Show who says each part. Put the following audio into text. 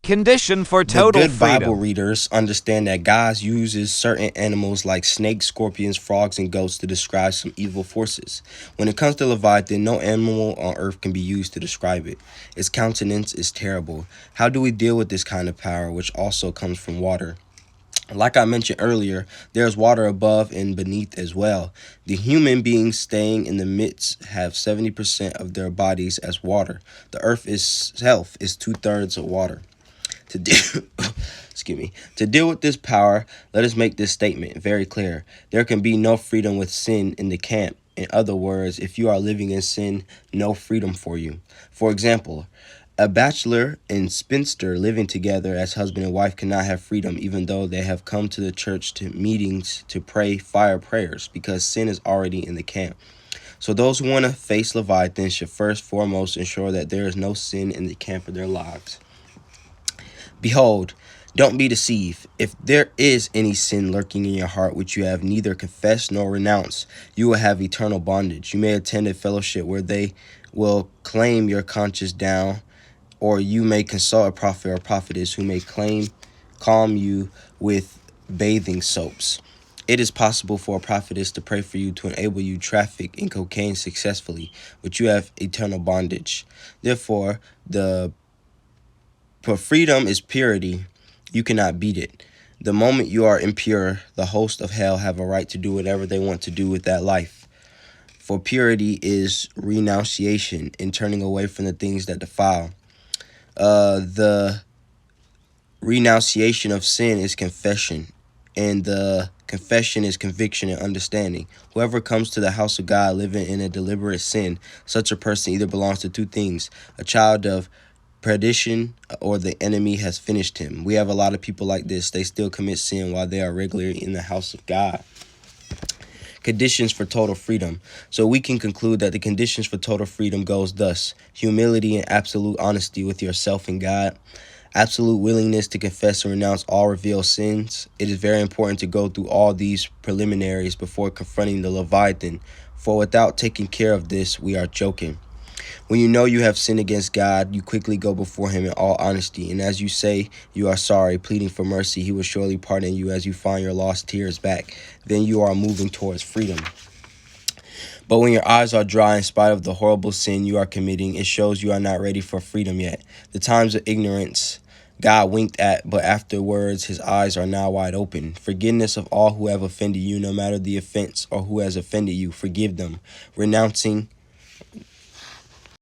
Speaker 1: Condition for
Speaker 2: The
Speaker 1: total
Speaker 2: good Bible
Speaker 1: freedom.
Speaker 2: readers understand that God uses certain animals like snakes, scorpions, frogs, and goats to describe some evil forces. When it comes to Leviathan, no animal on earth can be used to describe it. Its countenance is terrible. How do we deal with this kind of power, which also comes from water? Like I mentioned earlier, there's water above and beneath as well. The human beings staying in the midst have 70% of their bodies as water. The earth itself is 2/3 of water. To deal, excuse me, to deal with this power, let us make this statement very clear. There can be no freedom with sin in the camp. In other words, if you are living in sin, no freedom for you. For example, a bachelor and spinster living together as husband and wife cannot have freedom even though they have come to the church to meetings to pray fire prayers because sin is already in the camp. So those who want to face Leviathan should first foremost ensure that there is no sin in the camp of their lives. Behold, don't be deceived. If there is any sin lurking in your heart which you have neither confessed nor renounced, you will have eternal bondage. You may attend a fellowship where they will claim your conscience down, or you may consult a prophet or prophetess who may calm you with bathing soaps. It is possible for a prophetess to pray for you to enable you traffic in cocaine successfully, but you have eternal bondage. Therefore, for freedom is purity. You cannot beat it. The moment you are impure, the hosts of hell have a right to do whatever they want to do with that life. For purity is renunciation and turning away from the things that defile. The renunciation of sin is confession, and the confession is conviction and understanding. Whoever comes to the house of God living in a deliberate sin, such a person either belongs to two things: a child of perdition, or the enemy has finished him. We have a lot of people like this. They still commit sin while they are regularly in the house of God. Conditions for total freedom. So we can conclude that the conditions for total freedom goes thus: humility and absolute honesty with yourself and God, absolute willingness to confess and renounce all revealed sins. It is very important to go through all these preliminaries before confronting the Leviathan, for without taking care of this, we are joking. When you know you have sinned against God, you quickly go before him in all honesty, and as you say you are sorry, pleading for mercy, he will surely pardon you as you find your lost tears back. Then you are moving towards freedom. But when your eyes are dry in spite of the horrible sin you are committing, it shows you are not ready for freedom yet. The times of ignorance God winked at, but afterwards his eyes are now wide open. Forgiveness of all who have offended you, no matter the offense or who has offended you, forgive them. Renouncing